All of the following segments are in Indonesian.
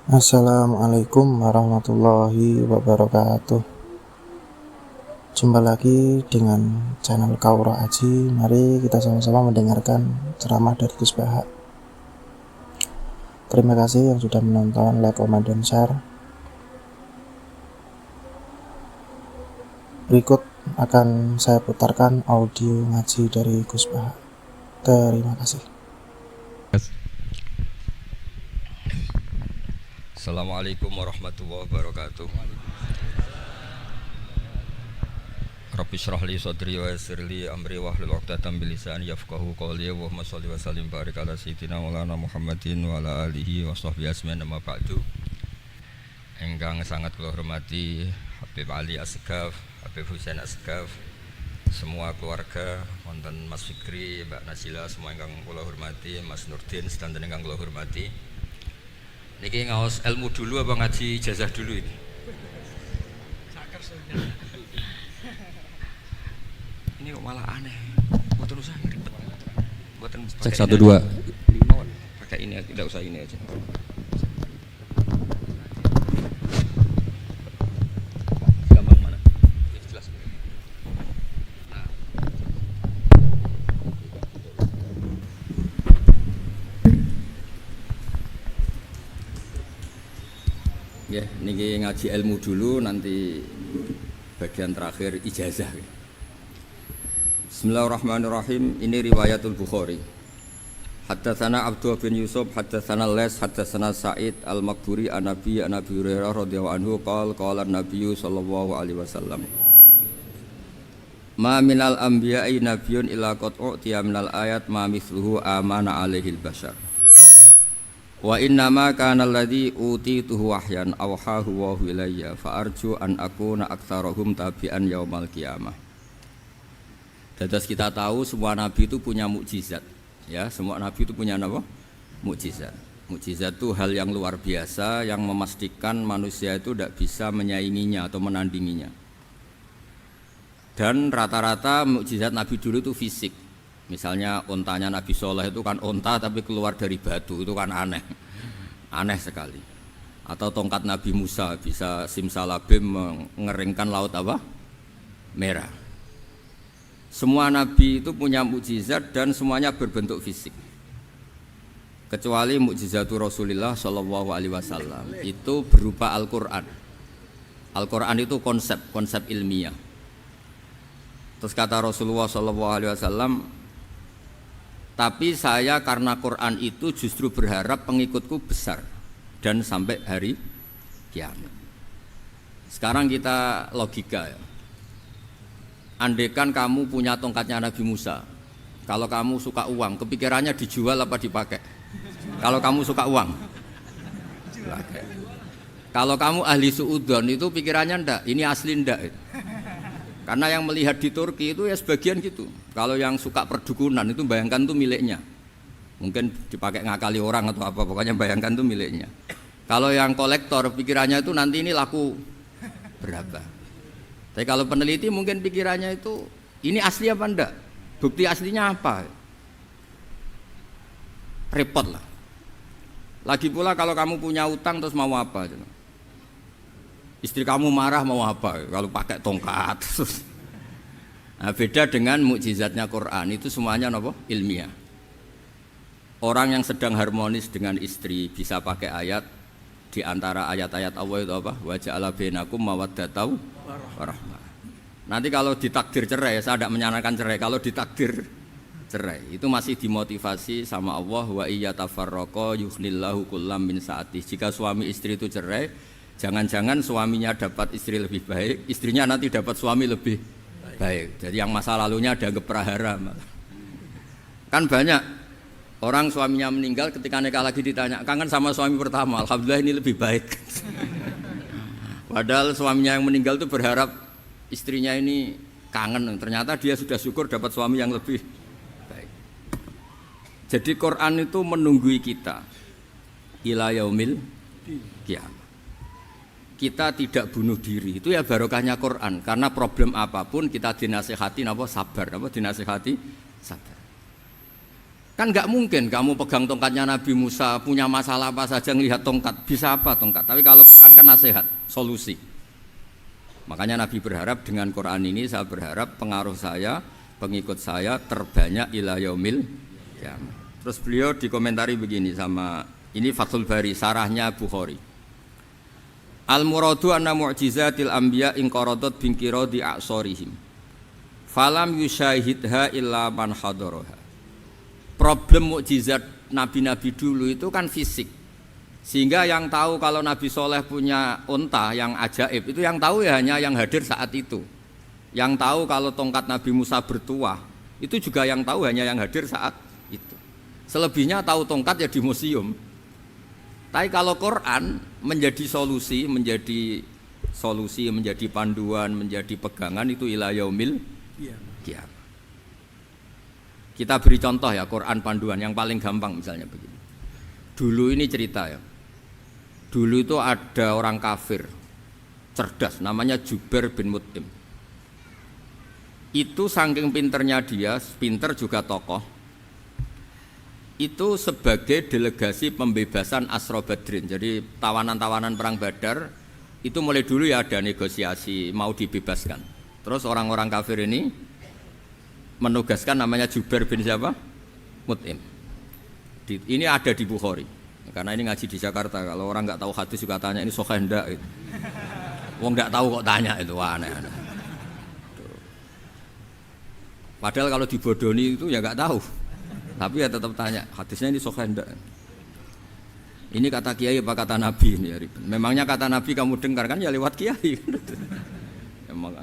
Assalamualaikum warahmatullahi wabarakatuh. Jumpa lagi dengan channel Kaura Aji. Mari kita sama-sama mendengarkan ceramah dari Gus Baha. Terima kasih yang sudah menonton, like, comment, dan share. Berikut akan saya putarkan audio ngaji dari Gus Baha. Terima kasih. Assalamualaikum warahmatullahi wabarakatuh. Rabbi shrah li sadri wa yassir li amri wahlul 'uqdatam min lisani yafqahu qawli. Allahumma shalli wa sallim barik ala sayyidina Maulana Muhammadin wa ala alihi wa sahbihi ajmain. Amma ba'du. Ingkang sangat kula hormati Habib Ali Asgaf, Habib Husain Asgaf, semua keluarga, wonten Mas Fikri, Mbak Nasila, semua ingkang kula hormati, Mas Nurdin sedanten ingkang kula hormati. Niki ngaos ilmu dulu apa ngaji ijazah dulu ini? Ini kok malah aneh. Mboten usah ribet. Mboten cek 1 2. Pakai ini, tidak usah ini aja. Gampang mana? Jelas. Nah. Ya, niki ngaji ilmu dulu, nanti bagian terakhir ijazah. Bismillahirrahmanirrahim. Ini riwayatul Bukhari. Haddatsana Abdullah bin Yusuf, haddatsana Les, haddatsana Sa'id al-Maqburi an Nabi Hurairah radhiyallahu anhu qala an-nabiy sallallahu alaihi wasallam. Ma minal anbiya'i nabiyyun illa qad u'tiya minal ayat ma mithluhu amana alaihi al-bashar. Wa innama kana alladhi utituhu wahyan awhahu wa ilayya fa arju an akuna aktsarahum tabi'an yaumal qiyamah. Dados kita tahu semua nabi itu punya mukjizat, ya, semua nabi itu punya apa? Mukjizat. Mukjizat itu hal yang luar biasa yang memastikan manusia itu tidak bisa menyainginya atau menandinginya. Dan rata-rata mukjizat nabi dulu itu fisik. Misalnya ontanya Nabi Soleh itu kan onta tapi keluar dari batu, itu kan aneh, aneh sekali. Atau tongkat Nabi Musa bisa simsalabim mengeringkan laut apa? Merah. Semua Nabi itu punya mukjizat dan semuanya berbentuk fisik. Kecuali mukjizatul Rasulullah Shallallahu Alaihi Wasallam itu berupa Al-Quran. Al-Quran itu konsep ilmiah. Terus kata Rasulullah Shallallahu Alaihi Wasallam, tapi saya karena Quran itu justru berharap pengikutku besar dan sampai hari kiamat. Sekarang kita logika ya. Andaikan kamu punya tongkatnya Nabi Musa, kalau kamu suka uang, kepikirannya dijual apa dipakai? Kalau kamu suka uang, dipakai. Kalau kamu ahli suudon itu pikirannya ndak, ini asli ndak. Karena yang melihat di Turki itu ya sebagian gitu. Kalau yang suka perdukunan itu bayangkan itu miliknya. Mungkin dipakai ngakali orang atau apa, pokoknya bayangkan itu miliknya. Kalau yang kolektor pikirannya itu nanti ini laku berapa. Tapi kalau peneliti mungkin pikirannya itu ini asli apa enggak? Bukti aslinya apa? Repot lah. Lagi pula kalau kamu punya utang terus mau apa? Istri kamu marah mau apa? Kalau pakai tongkat. Nah, beda dengan mukjizatnya Quran, itu semuanya apa? Ilmiah. Orang yang sedang harmonis dengan istri bisa pakai ayat di antara ayat-ayat Allah itu apa? Wa ja'ala bainakum mawaddatan warahmah. Nanti kalau ditakdir cerai, saya tidak menyarankan cerai. Kalau ditakdir cerai, itu masih dimotivasi sama Allah, wa iyyatafarraqa yughnillahu kullam min sa'ati. Jika suami istri itu cerai, jangan-jangan suaminya dapat istri lebih baik, istrinya nanti dapat suami lebih baik. Jadi yang masa lalunya dianggap prahara. Kan banyak orang suaminya meninggal ketika nikah lagi ditanya, kangen sama suami pertama, alhamdulillah ini lebih baik. Padahal suaminya yang meninggal itu berharap istrinya ini kangen, ternyata dia sudah syukur dapat suami yang lebih baik. Jadi Quran itu menunggui kita ila yaumil qiyamah. Kita tidak bunuh diri, itu ya barokahnya Quran. Karena problem apapun kita dinasihati apa sabar, apa dinasihati sabar. Kan nggak mungkin kamu pegang tongkatnya Nabi Musa, punya masalah apa saja ngelihat tongkat, bisa apa tongkat. Tapi kalau Quran kan nasihat, solusi. Makanya Nabi berharap dengan Quran ini, saya berharap pengaruh saya, pengikut saya terbanyak ila yaumil qiyamah. Terus beliau dikomentari begini sama, ini Fathul Bari, sarahnya Bukhari. Al-muradu anna mu'jizatil anbiya inqaradat binqiradi a'sorihim. Falam yusyahidha illa man hadaraha. Problem mukjizat nabi-nabi dulu itu kan fisik, sehingga yang tahu kalau Nabi Soleh punya unta yang ajaib itu yang tahu ya hanya yang hadir saat itu. Yang tahu kalau tongkat Nabi Musa bertuah itu juga yang tahu hanya yang hadir saat itu. Selebihnya tahu tongkat ya di museum. Tapi kalau Quran menjadi solusi, menjadi panduan, menjadi pegangan itu ila yaumil qiyamah. Kita beri contoh ya, Quran panduan yang paling gampang misalnya begini. Dulu ini cerita ya. Dulu itu ada orang kafir cerdas namanya Jubair bin Mut'im. Itu saking pinternya dia, pinter juga tokoh. Itu sebagai delegasi pembebasan Asra Badrin. Jadi tawanan-tawanan perang Badar itu mulai dulu ya ada negosiasi mau dibebaskan. Terus orang-orang kafir ini menugaskan namanya Jubair bin siapa? Mut'im. Ini ada di Bukhari. Karena ini ngaji di Jakarta. Kalau orang nggak tahu hadis juga tanya ini sahih ndak gitu. Wong nggak tahu kok tanya itu aneh-aneh. Padahal kalau dibodoni itu ya nggak tahu. Tapi ya tetap tanya, hadisnya ini sahih ndak? Ini kata kiai apa kata nabi ini ya. Memangnya kata nabi kamu dengar kan ya lewat kiai. Emang.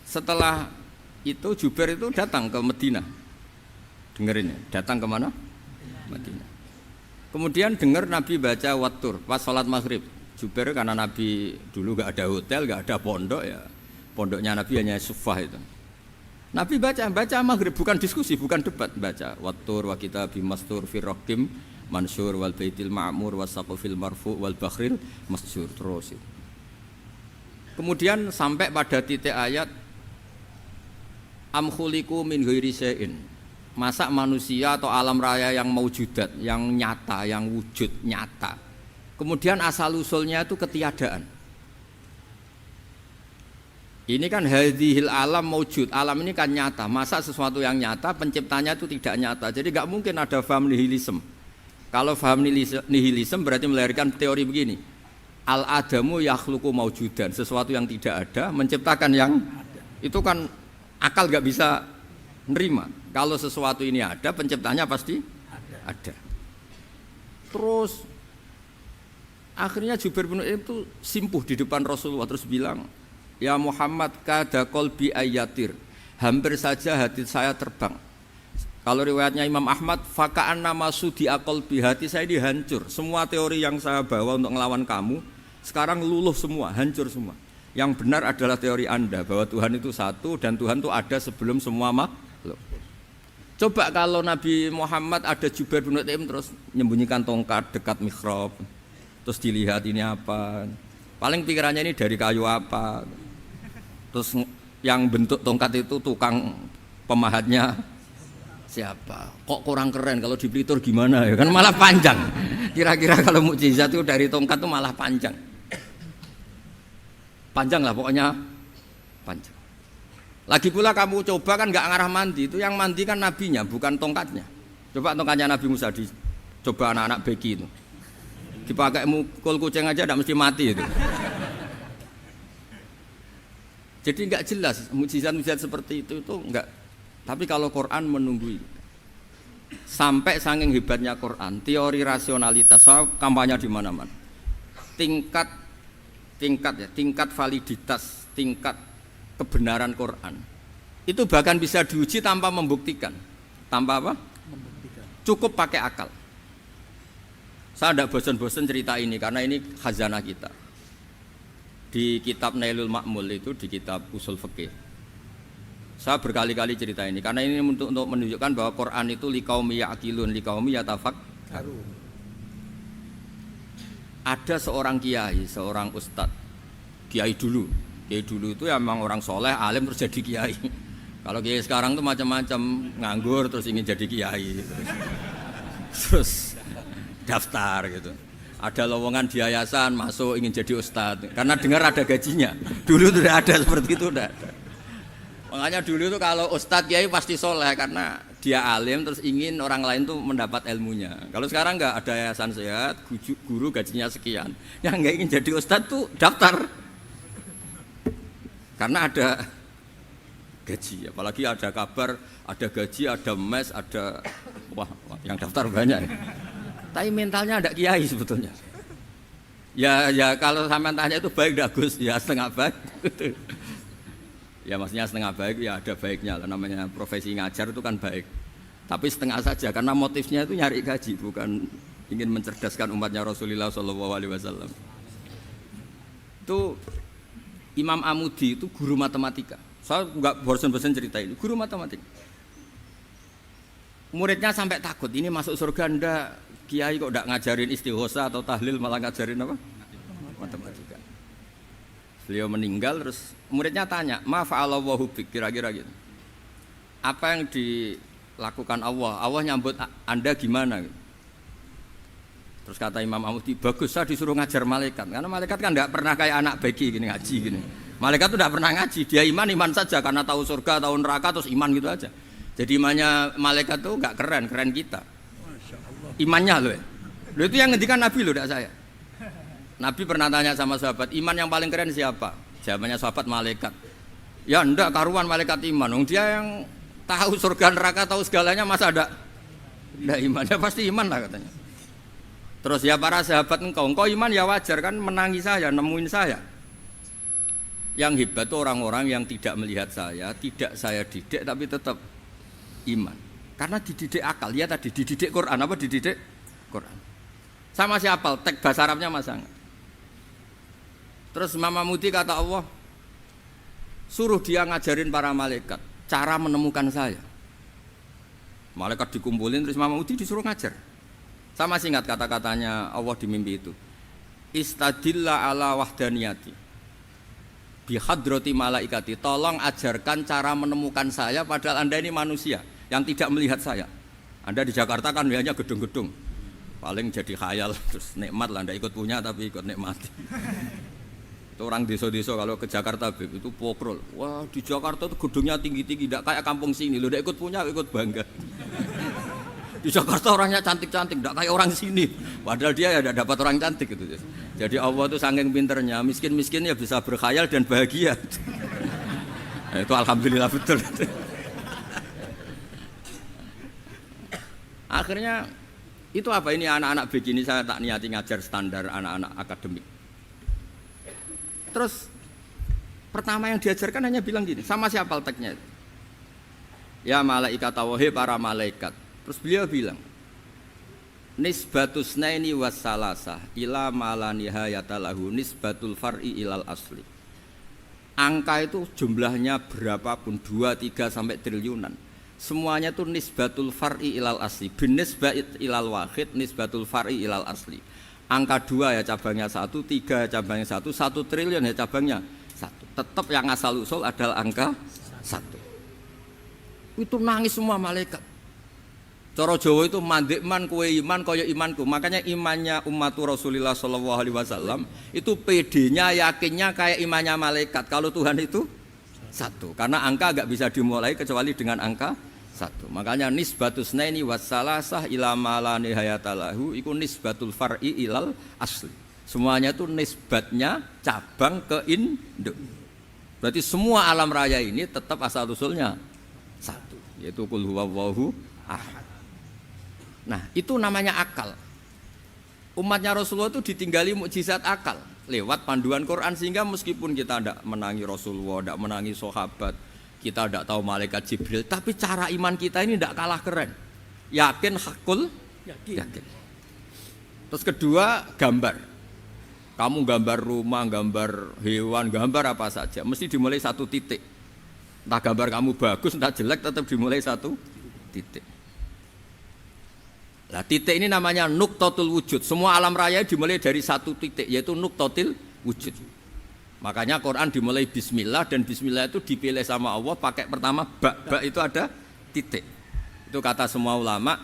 Setelah itu Jubair itu datang ke Madinah, dengerin ya, datang ke mana? Madinah. Kemudian dengar Nabi baca Wattur pas sholat maghrib. Jubair karena Nabi dulu gak ada hotel, gak ada pondok ya, pondoknya Nabi hanya sufah itu. Nabi baca maghrib, bukan diskusi, bukan debat, baca Wattur wa kitabim mastur fir raqim mansur wal baitil ma'mur wasaqfil marfu wal bakhril masjur terus. Kemudian sampai pada titik ayat am khuliqu min ghairi syai'in. Masa manusia atau alam raya yang maujudat, yang nyata, yang wujud nyata. Kemudian asal usulnya itu ketiadaan. Ini kan hadhil alam maujud, alam ini kan nyata. Masa sesuatu yang nyata penciptanya itu tidak nyata. Jadi enggak mungkin ada faham nihilisme. Kalau faham nihilisme berarti melahirkan teori begini. Al adamu yakhluqu maujudan, sesuatu yang tidak ada menciptakan yang itu kan akal gak bisa nerima. Kalau sesuatu ini ada, penciptanya pasti ada. Terus akhirnya Jubair bin Mut'im itu simpuh di depan Rasulullah terus bilang, ya Muhammad kada qalbi ayatir, hampir saja hati saya terbang. Kalau riwayatnya Imam Ahmad, faka'anna masudi qalbi, hati saya ini hancur. Semua teori yang saya bawa untuk ngelawan kamu sekarang luluh semua, hancur semua. Yang benar adalah teori Anda bahwa Tuhan itu satu dan Tuhan itu ada sebelum semua makhluk. Coba kalau Nabi Muhammad ada Jubair bin Mut'im terus menyembunyikan tongkat dekat mihrab, terus dilihat ini apa, paling pikirannya ini dari kayu apa, terus yang bentuk tongkat itu tukang pemahatnya siapa, kok kurang keren, kalau di Blitar gimana ya kan malah panjang. Kira-kira kalau mukjizat itu dari tongkat itu malah panjang. Panjang lah pokoknya, panjang. Lagi pula kamu coba kan nggak ngarah mandi, itu yang mandi kan nabinya bukan tongkatnya. Coba tongkatnya Nabi Musa coba anak-anak beki itu dipakai mukul kucing aja tidak mesti mati itu. Jadi nggak jelas mukjizat-mukjizat seperti itu nggak. Tapi kalau Quran menunggu itu. Sampai saking hebatnya Quran, teori rasionalitas, soal kampanye di mana-mana. Tingkat validitas, tingkat kebenaran Quran itu bahkan bisa diuji tanpa membuktikan. Tanpa apa? Membuktikan. Cukup pakai akal. Saya tidak bosan-bosan cerita ini karena ini khazanah kita. Di kitab Nailul Ma'mul itu, di kitab Usul Fiqih, saya berkali-kali cerita ini karena ini untuk menunjukkan bahwa Quran itu liqaumi ya'qilun, liqaumi yatafakkarun. Ada seorang kiai, seorang ustadz, kiai dulu itu ya memang orang soleh, alim terus jadi kiai. Kalau kiai sekarang tuh macam-macam, nganggur terus ingin jadi kiai, terus daftar gitu. Ada lowongan di yayasan masuk ingin jadi ustadz karena dengar ada gajinya. Dulu tidak ada seperti itu, tidak ada. Makanya dulu tuh kalau ustadz kiai pasti soleh karena dia alim terus ingin orang lain tuh mendapat ilmunya. Kalau sekarang nggak ada yayasan sehat, guru gajinya sekian, yang nggak ingin jadi ustadz tuh daftar karena ada gaji. Apalagi ada kabar, ada gaji, ada mes, ada wah yang daftar banyak. Tapi mentalnya ada kiai sebetulnya. Ya kalau sampean tanya itu baik dah Gus, ya setengah baik. Ya maksudnya setengah baik ya ada baiknya lah, namanya profesi ngajar itu kan baik. Tapi setengah saja karena motifnya itu nyari gaji, bukan ingin mencerdaskan umatnya Rasulullah SAW. Itu Imam Amudi itu guru matematika. Saya nggak bosan-bosan cerita ini, guru matematika. Muridnya sampai takut, ini masuk surga ndak? Kiai kok ndak ngajarin istighosa atau tahlil malah ngajarin apa? Matematika. Beliau meninggal terus muridnya tanya, "Ma fa'alallahu bik?" Kira-kira gitu. Apa yang dilakukan Allah? Allah nyambut Anda gimana gitu. Terus kata Imam Amudi, "Bagus, saya disuruh ngajar malaikat." Karena malaikat kan enggak pernah kayak anak bayi gini ngaji gini. Malaikat itu enggak pernah ngaji, dia iman saja karena tahu surga, tahu neraka terus iman gitu aja. Jadi imannya malaikat tuh enggak keren kita. Imannya loh. Loh itu yang ngendikan Nabi loh, tidak saya. Nabi pernah tanya sama sahabat, iman yang paling keren siapa? Jawabannya sahabat malaikat. Ya enggak karuan malaikat iman. Dia yang tahu surga neraka, tahu segalanya masa ada? Enggak imannya pasti iman lah katanya. Terus ya para sahabat engkau iman ya wajar kan menangi saya, nemuin saya. Yang hebat itu orang-orang yang tidak melihat saya, tidak saya didik tapi tetap iman. Karena dididik akal, ya tadi dididik Quran, apa dididik Quran. Sama siapa? Teks bahasa Arabnya masang. Terus Imam Amudi kata Allah, suruh dia ngajarin para malaikat cara menemukan saya. Malaikat dikumpulin terus Imam Amudi disuruh ngajar. Sama singkat kata-katanya Allah di mimpi itu. Istadilla ala wahdaniyati bihadrati malaikati. Tolong ajarkan cara menemukan saya padahal Anda ini manusia yang tidak melihat saya. Anda di Jakarta kan hanya gedung-gedung. Paling jadi khayal terus nikmat lah, Anda ikut punya tapi ikut nikmati. Itu orang desa-desa kalau ke Jakarta itu pokrol. Wah, di Jakarta itu gedungnya tinggi-tinggi, tidak kayak kampung sini. Lo udah ikut punya, ikut bangga. Di Jakarta orangnya cantik-cantik, tidak kayak orang sini. Padahal dia ya tidak dapat orang cantik gitu. Jadi Allah itu saking pinternya, miskin-miskin ya bisa berkhayal dan bahagia. Nah, itu alhamdulillah betul. Akhirnya itu apa ini anak-anak begini saya tak niati ngajar standar anak-anak akademik. Terus pertama yang diajarkan hanya bilang gini, sama siapa teksnya? Ya malaikat wahai para malaikat. Terus beliau bilang, nisbatus naini wassalasah ila malanihayata lahu nisbatul far'i ilal asli. Angka itu jumlahnya berapapun 2, 3 sampai triliunan. Semuanya itu nisbatul far'i ilal asli. Binisbat ilal wahid nisbatul far'i ilal asli. Angka 2 ya cabangnya 1, 3 ya cabangnya 1, 1 triliun ya cabangnya 1. Tetap yang asal usul adalah angka 1. Itu nangis semua malaikat. Cara Jawa itu mandikman kowe iman kaya imanku. Makanya imannya ummatu Rasulullah SAW itu PD-nya, yakinnya kayak imannya malaikat. Kalau Tuhan itu 1. Karena angka enggak bisa dimulai kecuali dengan angka 1. Makanya nisbatus naini wassalasah ila malani hayatalahu iku nisbatul far'i ilal asli. Semuanya itu nisbatnya cabang ke induk. Berarti semua alam raya ini tetap asal usulnya 1, yaitu qul huwallahu ahad. Nah, itu namanya akal. Umatnya Rasulullah itu ditinggali mukjizat akal lewat panduan Quran, sehingga meskipun kita tidak menangi Rasulullah, tidak menangi sahabat, kita tidak tahu malaikat Jibril, tapi cara iman kita ini tidak kalah keren. Yakin hakul yakin. Terus kedua, gambar. Kamu gambar rumah, gambar hewan, gambar apa saja, mesti dimulai 1 titik. Entah gambar kamu bagus, entah jelek, tetap dimulai 1 titik. Nah, titik ini namanya nuqtatul wujud. Semua alam raya dimulai dari 1 titik, yaitu nuqtatil wujud. Makanya Quran dimulai bismillah dan bismillah itu dipilih sama Allah pakai pertama ba itu ada titik. Itu kata semua ulama.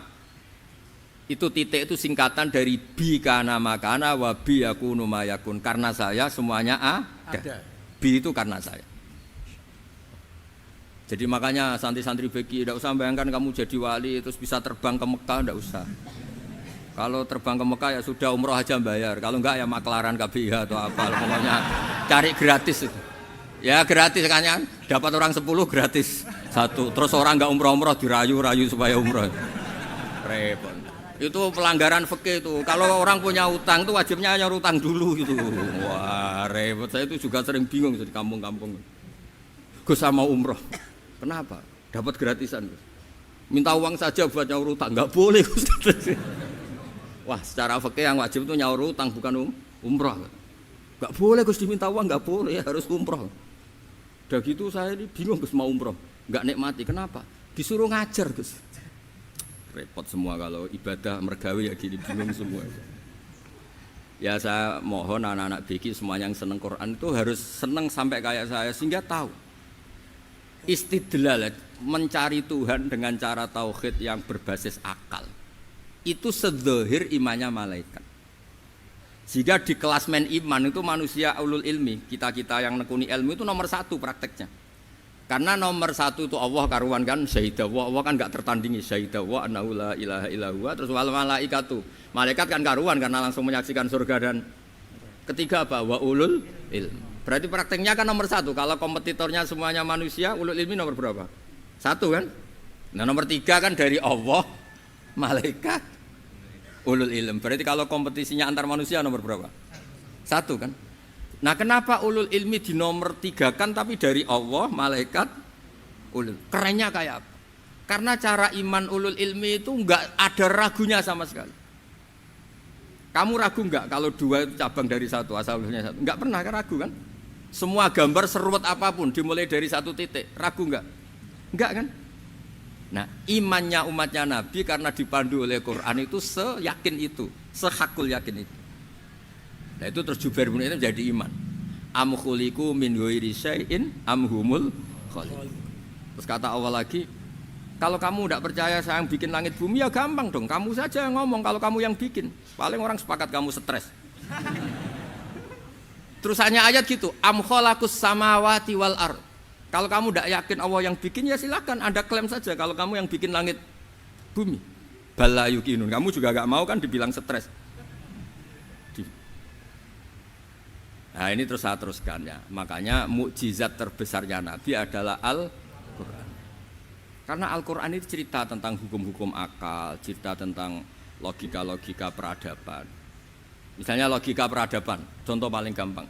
Itu titik itu singkatan dari bi kana makana wa bi yakunu mayakun. Karena saya semuanya ada. Bi itu karena saya. Jadi makanya santri-santri beki tidak usah bayangkan kamu jadi wali terus bisa terbang ke Mekah, tidak usah. Kalau terbang ke Mekah ya sudah umroh aja bayar. Kalau enggak ya maklaran KBH atau apa. Pokoknya cari gratis. Ya gratis kan, dapat orang 10 gratis satu. Terus orang enggak umroh-umroh dirayu-rayu supaya umroh. Repot. Itu pelanggaran fikih itu. Kalau orang punya utang itu wajibnya nyaur utang dulu gitu. Wah repot. Saya itu juga sering bingung di kampung-kampung. Gus sama umroh. Kenapa? Dapat gratisan. Minta uang saja buat nyaur utang. Enggak boleh Gus. Wah, secara fikih yang wajib itu nyaur utang bukan umroh. Enggak boleh Gus diminta uang, enggak boleh, harus umroh. Udah gitu saya ini bingung Gus mau umroh. Enggak nikmati. Kenapa? Disuruh ngajar Gus. Repot semua kalau ibadah mergawe ya gini bingung semua. Ya saya mohon anak-anak BK semua yang seneng Quran itu harus seneng sampai kayak saya sehingga tahu. Istidlal mencari Tuhan dengan cara tauhid yang berbasis akal itu sedzahir imannya malaikat. Jika di klasmen iman itu manusia ulul ilmi, kita yang nekuni ilmu itu nomor 1 prakteknya. Karena nomor 1 itu Allah karuan kan syahidah Allah kan enggak tertandingi syahidah wa annahu la ilaha illallah. Terus wal malaikatu, malaikat kan karuan karena langsung menyaksikan surga. Dan ketiga apa? Wa ulul ilmi. Berarti prakteknya kan nomor 1. Kalau kompetitornya semuanya manusia, ulul ilmi nomor berapa? 1 kan? Nah nomor 3 kan dari Allah, malaikat, ulul ilm. Berarti kalau kompetisinya antar manusia nomor berapa? 1 kan? Nah kenapa ulul ilmi di nomor 3 kan tapi dari Allah, malaikat, ulul. Kerennya kayak apa? Karena cara iman ulul ilmi itu enggak ada ragunya sama sekali. Kamu ragu enggak kalau 2 itu cabang dari 1, asal-usulnya 1? Enggak pernah kan ragu kan? Semua gambar seruat apapun dimulai dari 1 titik, ragu enggak? Enggak kan? Nah, imannya umatnya Nabi karena dipandu oleh Quran itu seyakin itu, sehakul yakin itu. Nah, itu terus Jubair bin Mut'im jadi iman. Am khuliqu min ghairi syai'in am humul khaliq. Terus kata Allah lagi, kalau kamu tidak percaya saya yang bikin langit bumi ya gampang dong, kamu saja yang ngomong kalau kamu yang bikin. Paling orang sepakat kamu stres. Terus hanya ayat gitu, am khalaqus samawati wal ard. Kalau kamu tidak yakin Allah yang bikin ya silakan Anda klaim saja kalau kamu yang bikin langit bumi. Bala yuqinun. Kamu juga enggak mau kan dibilang stres. Nah, ini terus saya teruskan ya. Makanya mukjizat terbesarnya Nabi adalah Al-Qur'an. Karena Al-Qur'an itu cerita tentang hukum-hukum akal, cerita tentang logika-logika peradaban. Misalnya logika peradaban, contoh paling gampang.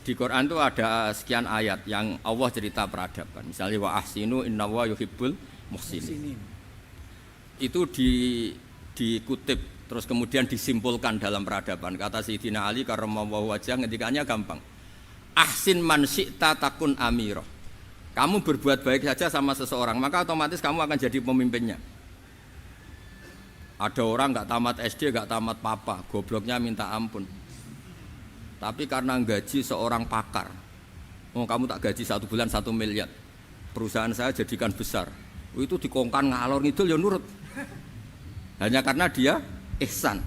Di Quran itu ada sekian ayat yang Allah cerita peradaban. Misalnya wa ahsinu innallaha yuhibbul muhsinin. Itu dikutip terus kemudian disimpulkan dalam peradaban. Kata Sayyidina Ali karramallahu wajhah ngendikannya gampang. Ahsin man syi'ta takun amirah. Kamu berbuat baik saja sama seseorang, maka otomatis kamu akan jadi pemimpinnya. Ada orang enggak tamat SD, enggak tamat papa, gobloknya minta ampun. Tapi karena gaji seorang pakar, oh kamu tak gaji 1 bulan 1 miliar, perusahaan saya jadikan besar. Oh, itu dikongkan ngalor ngidul ya nurut. Hanya karena dia ihsan.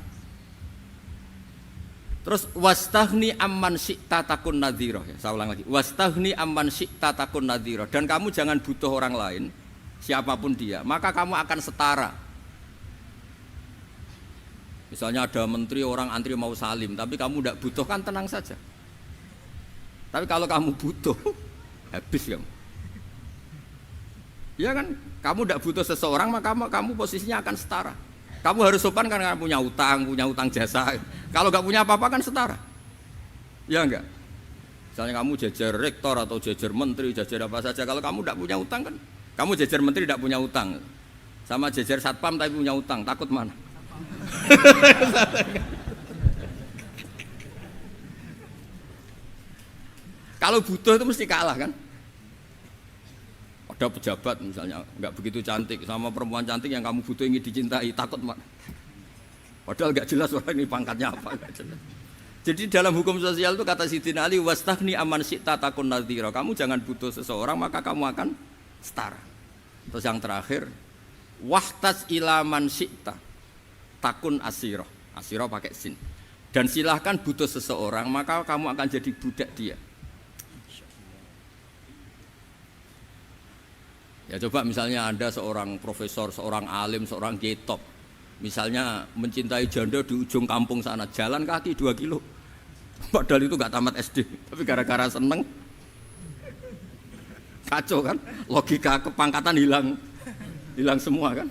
Terus wastaghni amman syi'ta takun nadhira. Ya, saya ulang lagi. Wastaghni amman syi'ta takun nadhira. Dan kamu jangan butuh orang lain, siapapun dia, maka kamu akan setara. Misalnya ada menteri orang antri mau salim, tapi kamu tidak butuh kan tenang saja. Tapi kalau kamu butuh, habis kamu. Ya kan, kamu tidak butuh seseorang maka kamu posisinya akan setara. Kamu harus sopan karena punya utang jasa. Kalau nggak punya apa-apa kan setara. Ya enggak. Misalnya kamu jajar rektor atau jajar menteri, jajar apa saja. Kalau kamu tidak punya utang kan, kamu jajar menteri tidak punya utang. Sama jajar satpam tapi punya utang, takut mana? Kalau butuh itu mesti kalah kan? Ada pejabat misalnya nggak begitu cantik sama perempuan cantik yang kamu butuh ingin dicintai, takut mak. Padahal nggak jelas orang ini pangkatnya apa, nggak jelas. Jadi dalam hukum sosial itu kata Sidin Ali, wastaghni aman syi'ta takun nadhira. Kamu jangan butuh seseorang maka kamu akan setara. Terus yang terakhir, wahtas ilaman syi'ta takun asira. Asira pakai sin. Dan silahkan butuh seseorang maka kamu akan jadi budak dia. Ya coba misalnya Anda seorang profesor, seorang alim, seorang getop. Misalnya mencintai janda di ujung kampung sana, jalan kaki 2 kilo. Padahal itu gak tamat SD, tapi gara-gara seneng kacau kan, logika kepangkatan hilang semua kan.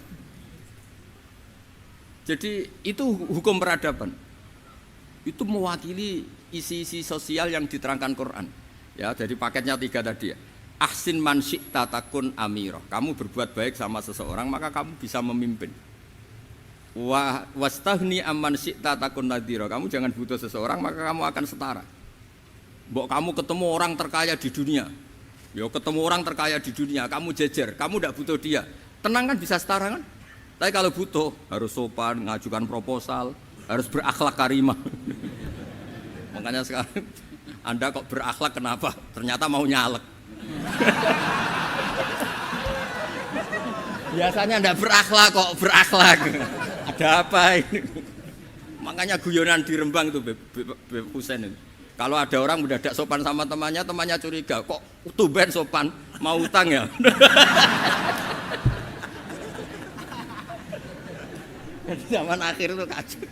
Jadi itu hukum peradaban. Itu mewakili isi-isi sosial yang diterangkan Quran. Ya, dari paketnya 3 tadi ya. Ahsin man syi'ta takun amirah. Kamu berbuat baik sama seseorang maka kamu bisa memimpin. Wastaghni amman syi'ta takun nadhira. Kamu jangan butuh seseorang maka kamu akan setara. Mbok kamu ketemu orang terkaya di dunia. Ya ketemu orang terkaya di dunia, kamu jejer, kamu tidak butuh dia. Tenang kan bisa setara kan? Tapi kalau butuh harus sopan, ngajukan proposal, harus berakhlak karimah. Makanya sekarang Anda kok berakhlak kenapa? Ternyata mau nyalek. Biasanya Anda berakhlak kok berakhlak. Ada apa ini? Makanya guyonan di Rembang itu Beb Husein itu. Kalau ada orang mendadak sopan sama temannya, temannya curiga, kok tumben sopan, mau utang ya? Jadi zaman akhir itu kacau.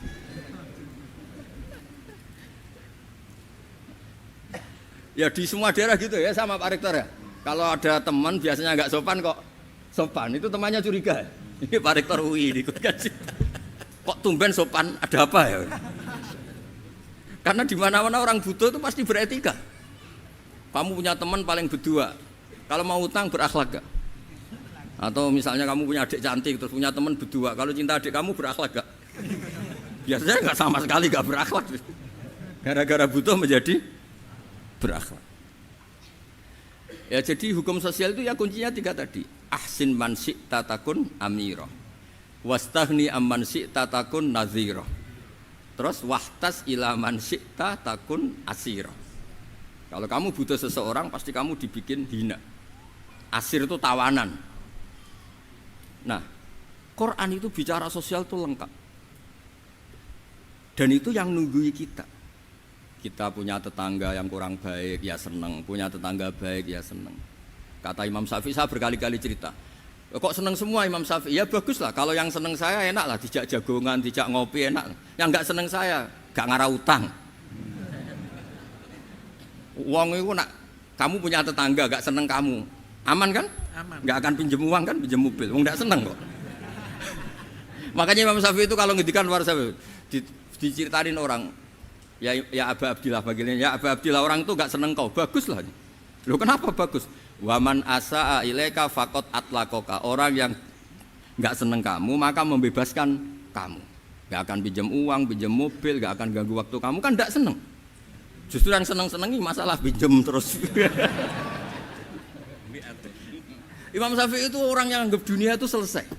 Ya di semua daerah gitu ya sama Pak Rektor ya. Kalau ada teman biasanya nggak sopan kok sopan, itu temannya curiga. Ini Pak Rektor UI ikut kaji. Kok tumben sopan, ada apa ya? Karena di mana-mana orang butuh itu pasti beretika. Kamu punya teman paling berdua, kalau mau utang berakhlak gak? Atau misalnya kamu punya adik cantik terus punya teman berdua, kalau cinta adik kamu berakhlak gak? Biasanya nggak sama sekali nggak berakhlak. Gara-gara butuh menjadi berakhlak. Ya jadi hukum sosial itu ya kuncinya 3 tadi. Ahsin man syi'ta takun amira. Wastaghni amman syi'ta takun nadhira. Terus wahtas ila man syi'ta takun asira. Kalau kamu butuh seseorang pasti kamu dibikin hina. Asir itu tawanan. Nah, Quran itu bicara sosial itu lengkap. Dan itu yang nunggui kita. Kita punya tetangga yang kurang baik, ya seneng. Punya tetangga baik, ya seneng. Kata Imam Syafi'i, saya berkali-kali cerita. Kok seneng semua Imam Syafi'i? Ya bagus lah, kalau yang seneng saya enak lah, dijak jagongan, dijak ngopi enak. Yang enggak seneng saya, gak ngarah utang. Uang itu nak, kamu punya tetangga gak seneng kamu, aman kan? Aman. Gak akan pinjem uang kan, pinjem mobil, uang gak seneng kok. Makanya Imam Syafi'i itu kalau ngedikan luar Syafi'i, diceritain orang, ya Aba Abdillah bagiannya, ya Aba Abdillah orang itu gak seneng kau, bagus lah. Loh kenapa bagus? Waman asa'a ilaika faqad atlaqaka. Orang yang enggak seneng kamu maka membebaskan kamu. Enggak akan pinjam uang, pinjam mobil, enggak akan ganggu waktu kamu kan enggak seneng. Justru yang seneng-senengi masalah pinjam terus. Imam Syafi'i itu orang yang anggap dunia itu selesai.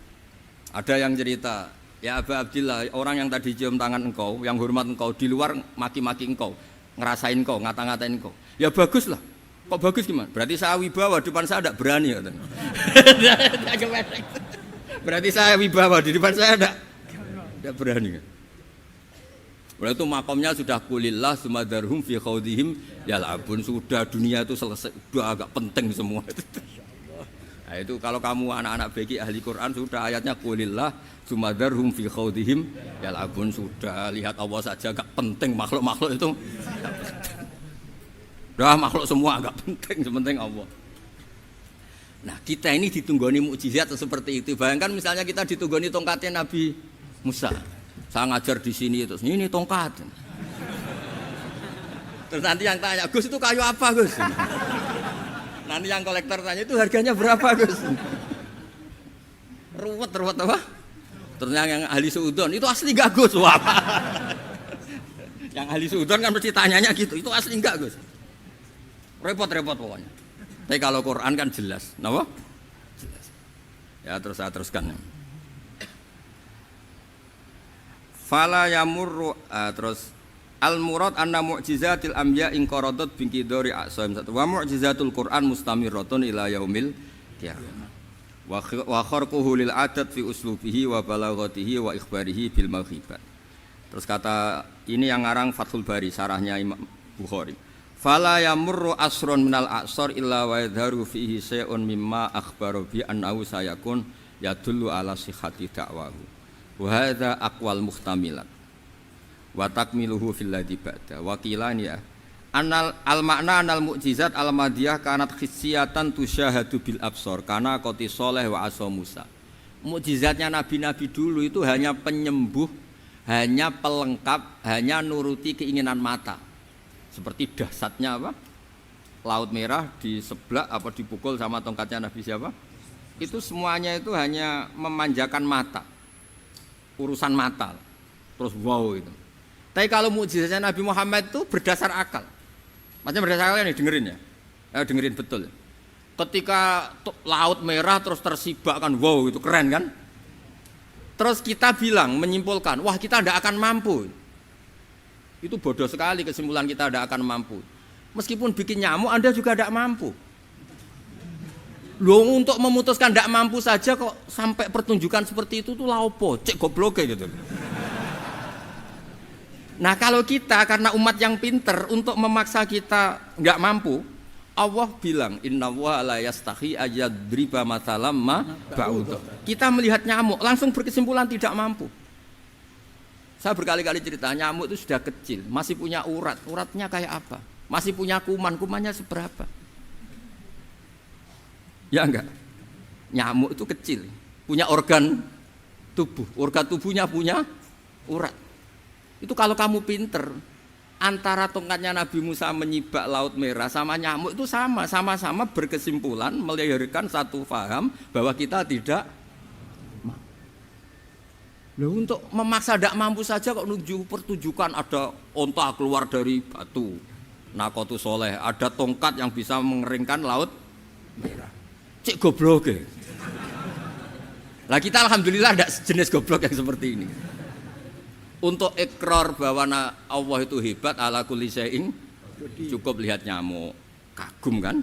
Ada yang cerita, ya Aba Abdillah, orang yang tadi cium tangan engkau, yang hormat engkau, di luar maki-maki engkau, ngerasain engkau, ngata-ngatain engkau. Ya bagus lah. Kok bagus gimana? Berarti saya wibawa, depan saya tidak berani. Berarti saya wibawa, di depan saya tidak berani. Berarti itu makomnya sudah kulillah sumadarhum fi khawdihim yal'abun. Sudah dunia itu selesai, sudah agak penting semua. Nah itu kalau kamu anak-anak bagi ahli Quran sudah ayatnya kulillah sumadarhum fi khawdihim yal'abun. Sudah lihat Allah saja agak penting, makhluk-makhluk itu. Dah makhluk semua agak penting, sepenting Allah. Nah kita ini ditunggoni mukjizat seperti itu. Bayangkan misalnya kita ditunggoni tongkatnya Nabi Musa. Saya ngajar di sini terus ini tongkat. Terus nanti yang tanya, Gus itu kayu apa Gus? Nanti yang kolektor tanya itu harganya berapa Gus? Ruwet apa? Terus yang ahli suudon itu asli gak Gus? Wah. Yang ahli suudon kan mesti tanyanya gitu, itu asli enggak Gus? Repot-repot pokoknya. Tapi kalau Quran kan jelas, kenapa? Jelas. Ya terus saya teruskan. Fala yamurru terus Al murad anna mu'jizatil anbiya in qaradat bi qidari a'sam wa mu'jizatul Qur'an mustamirratun ila yaumil qiyamah. Wa kharquhu lil adat fi uslubihi wa balaghatihi wa ikhbarihi bil maghibat. Terus kata ini yang ngarang Fathul Bari sarahnya Imam Bukhari. Fala yamurru asrun minal a'sar illa wa yadharu fihi syai'un mimma akhbara bi annahu sayakun yadullu ala sihhati da'wahu. Wa hadza aqwal muhtamilat. Wa takmiluhu fil ladzi ba'da wa qilani ya anal al makna anal mukjizat al madiyah kanat khissiyatan tusyahadu bil absar kana qati saleh wa asa Musa. Mukjizatnya nabi-nabi dulu itu hanya penyembuh, hanya pelengkap, hanya nuruti keinginan mata. Seperti dahsyatnya apa? Laut Merah diseblak apa dipukul sama tongkatnya Nabi siapa? Itu semuanya itu hanya memanjakan mata. Urusan mata. Terus wow itu. Tapi kalau mukjizatnya Nabi Muhammad itu berdasar akal. Maksudnya berdasar akal nih dengerin ya. Dengerin betul. Ketika Laut Merah terus tersibak kan, wow itu keren kan. Terus kita bilang, menyimpulkan, wah kita tidak akan mampu. Itu bodoh sekali kesimpulan kita tidak akan mampu. Meskipun bikin nyamuk Anda juga tidak mampu. Loh untuk memutuskan tidak mampu saja kok sampai pertunjukan seperti itu tuh laopo, cek goblok gitu. Nah kalau kita karena umat yang pinter untuk memaksa kita nggak mampu, Allah bilang innallaha la yastahi ayadriba mathalam ma ba'ud. Kita melihat nyamuk langsung berkesimpulan tidak mampu. Saya berkali-kali cerita nyamuk itu sudah kecil, masih punya urat, uratnya kayak apa? Masih punya kuman, kumannya seberapa? Ya enggak? Nyamuk itu kecil, punya organ tubuhnya punya urat. Itu kalau kamu pinter, antara tongkatnya Nabi Musa menyibak Laut Merah sama nyamuk itu sama-sama berkesimpulan melahirkan satu faham bahwa kita tidak mampu. Loh, untuk memaksa tidak mampu saja kok nunjuk pertunjukan ada onta keluar dari batu, Naqatu Soleh, ada tongkat yang bisa mengeringkan Laut Merah. Cik goblok ya. Lah kita alhamdulillah ada jenis goblok yang seperti ini. Untuk ikrar bahwa Allah itu hebat ala kulli syai'in cukup lihat nyamuk, kagum kan?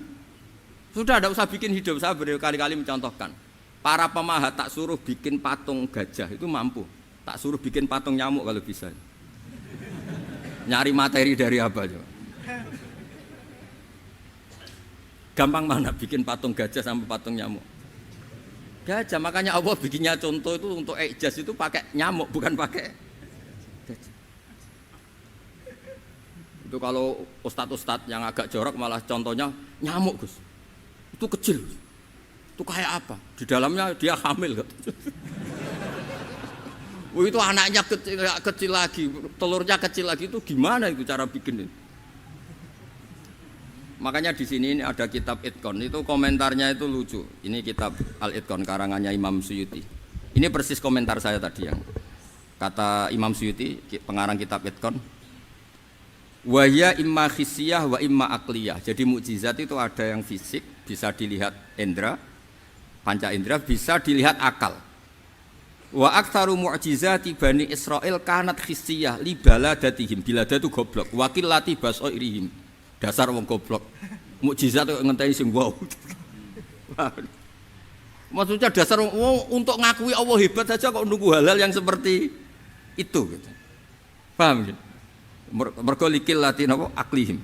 Sudah tidak usah bikin hidup. Saya berkali-kali mencontohkan. Para pemahat tak suruh bikin patung gajah itu mampu. Tak suruh bikin patung nyamuk kalau bisa. Nyari materi dari apa coba? Gampang mana bikin patung gajah sampai patung nyamuk? Gajah, makanya Allah bikinnya contoh itu untuk ijaz itu pakai nyamuk bukan pakai. Itu kalau ustadz-ustadz yang agak jorok malah contohnya nyamuk Gus. Itu kecil. Itu kayak apa? Di dalamnya dia hamil. Itu anaknya kecil lagi, telurnya kecil lagi itu gimana itu cara bikin itu? Makanya di sini ada kitab Itqan itu komentarnya itu lucu. Ini kitab Al-Itqan karangannya Imam Suyuti. Ini persis komentar saya tadi yang kata Imam Suyuti pengarang kitab Itqan. Wa ya imma khissiyah wa imma aqliyah. Jadi mukjizat itu ada yang fisik, bisa dilihat indra, panca indra, bisa dilihat akal. Wa aktsaru mu'jizati Bani Israil kanat khissiyah li baladatihim. Bilada itu goblok, wa qillati basairihim. Dasar wong goblok. Mukjizat kok ngenteni sing wow. Maksudnya dasar untuk ngakui Allah hebat saja kok nunggu hal-hal yang seperti itu gitu. Paham gitu? Mergo likil latin apa aklihim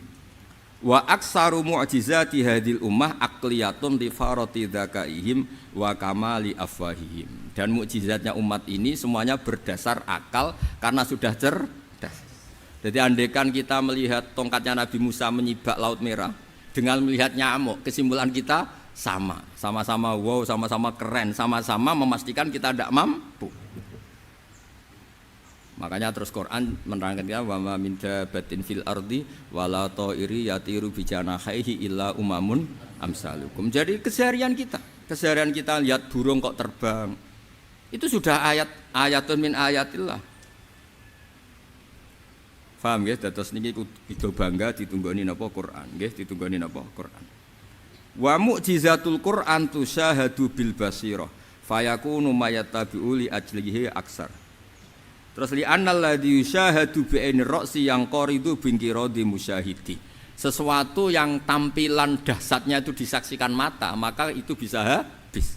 wa aksaru mu'jizati hadil ummah akliyatun li farati dzakaihim wa kamali afwahihim. Dan mukjizatnya umat ini semuanya berdasar akal karena sudah cerdas. Jadi andaikan kita melihat tongkatnya Nabi Musa menyibak Laut Merah dengan melihat nyamuk, kesimpulan kita sama-sama wow, sama-sama keren, sama-sama memastikan kita tidak mampu. Makanya terus Quran menerangkan ya wa ma min dabatin fil ardi wala ta'iri yatiru bi janahihi illa umamun amsalukum. Jadi keseharian kita lihat burung kok terbang. Itu sudah ayatun min ayatillah. Paham nggih? Dados niki kudu bangga ditunggoni napa Quran, nggih ditunggoni napa Quran. Wa mu'jizatul Quran tusyahadu bil basirah fayakunu mayattabi'u li ajlihi aksar. Terus li annal ladzi yusyahadu bi ainir ra'si yang qaridu binqiradi musyahidi. Sesuatu yang tampilan dahsyatnya itu disaksikan mata, maka itu bisa habis.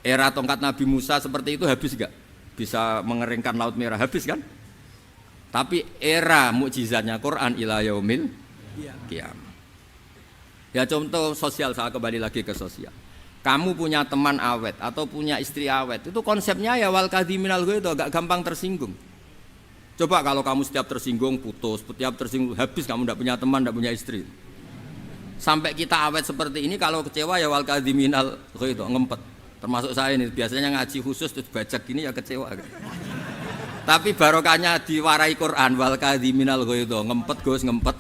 Era tongkat Nabi Musa seperti itu habis enggak? Bisa mengeringkan laut merah, habis kan? Tapi era mukjizatnya Quran ila yaumil qiyamah. Ya contoh sosial, saya kembali lagi ke sosial. Kamu punya teman awet atau punya istri awet, itu konsepnya ya wal kadhiminal ghaidh, agak gampang tersinggung. Coba kalau kamu setiap tersinggung putus, setiap tersinggung habis, kamu tidak punya teman, tidak punya istri. Sampai kita awet seperti ini, kalau kecewa ya wal kadhiminal ghaidh, ngempet. Termasuk saya ini, biasanya ngaji khusus terus baca gini ya kecewa. Tapi barokahnya diwarai Quran wal kadhiminal ghaidh, ngempet Gus, ngempet.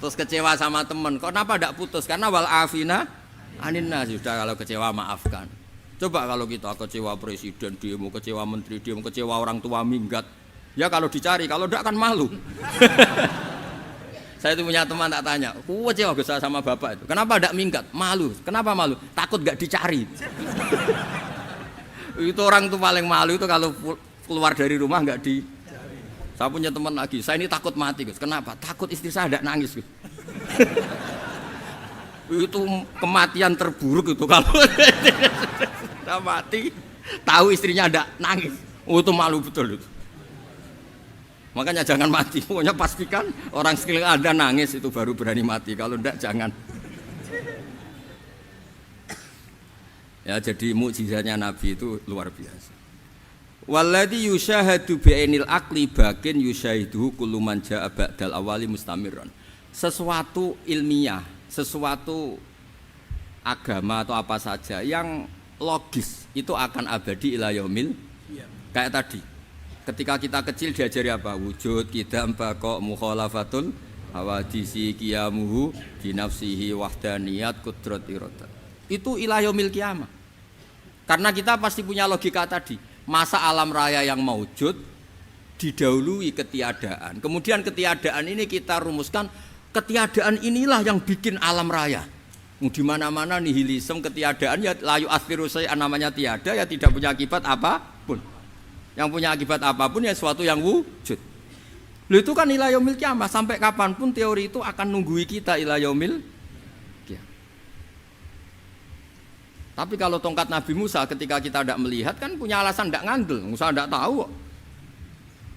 Terus kecewa sama teman, kenapa tidak putus? Karena wal afina aninna, sudah kalau kecewa maafkan. Coba kalau kita kecewa presiden demo, kecewa menteri demo, kecewa orang tua minggat, ya kalau dicari, kalau tidak kan malu. Saya itu punya teman tak tanya, kecewa Gus sama bapak itu, kenapa tidak minggat? Malu. Kenapa malu? Takut gak dicari. Itu orang tuh paling malu itu kalau keluar dari rumah nggak di. Saya punya teman lagi, saya ini takut mati Gus. Kenapa? Takut istri saya tidak nangis Gus. Itu kematian terburuk itu kalau sudah mati, tahu istrinya tidak nangis. Oh, itu malu betul itu. Makanya jangan mati. Pokoknya pastikan orang sekeliling Anda nangis itu baru berani mati. Kalau tidak jangan. Ya jadi mukjizatnya Nabi itu luar biasa. Walladzi yusyahadu bi'ainil aqli bakin yusyahiduhu kullu man jaa ba'dal awali mustamirran. Sesuatu ilmiah, sesuatu agama atau apa saja yang logis itu akan abadi ila yaumil. Kayak tadi, ketika kita kecil diajari apa? Wujud, qidam, baqa, mukhalafatul hawadisi, qiyamuhu binafsihi, wahdaniyat, qudrat, iradah. Itu ila yaumil qiyamah. Karena kita pasti punya logika tadi. Masa alam raya yang maujud didahului ketiadaan. Kemudian ketiadaan ini kita rumuskan, ketiadaan inilah yang bikin alam raya. Di mana-mana nihilisme, ketiadaan ya layu asliru sayyan, namanya tiada ya tidak punya akibat apapun. Yang punya akibat apapun ya sesuatu yang wujud. Lalu itu kan ila yaumil qiyamah, sampai kapanpun teori itu akan nunggui kita ila yaumil qiyamah. Tapi kalau tongkat Nabi Musa ketika kita tidak melihat kan punya alasan tidak ngandel, Musa tidak tahu.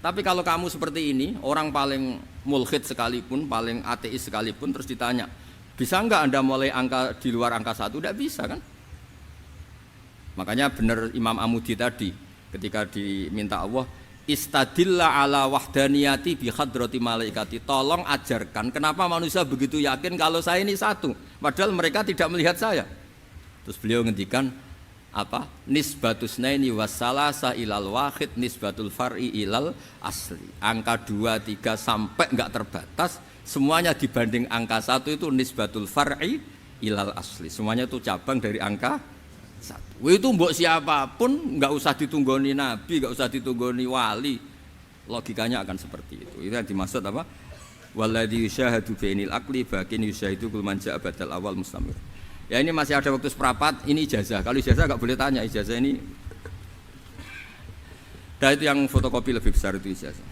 Tapi kalau kamu seperti ini, orang paling mulhid sekalipun, paling ateis sekalipun, terus ditanya, bisa enggak Anda mulai angka di luar angka 1? Tidak bisa kan? Makanya benar Imam Amudi tadi, ketika diminta Allah, istadilla ala wahdaniyati bi hadrati malaikati, tolong ajarkan kenapa manusia begitu yakin kalau saya ini satu, padahal mereka tidak melihat saya. Terus beliau ngendikan apa? Nisbatus naini wassalasa ilal wahid nisbatul far'i ilal asli. Angka 2, 3 sampai enggak terbatas, semuanya dibanding angka 1 itu nisbatul far'i ilal asli. Semuanya itu cabang dari angka 1. Itu mbok siapapun enggak usah ditunggoni nabi, enggak usah ditunggoni wali. Logikanya akan seperti itu. Itu yang dimaksud apa? Walladzi yusyahadu bainil aqli bakin yusyahidu kul man ja'a badal awal mustamir. Ya ini masih ada waktu seperempat, ini ijazah. Kalau ijazah enggak boleh tanya, ijazah ini. Dan itu yang fotokopi lebih besar itu ijazah.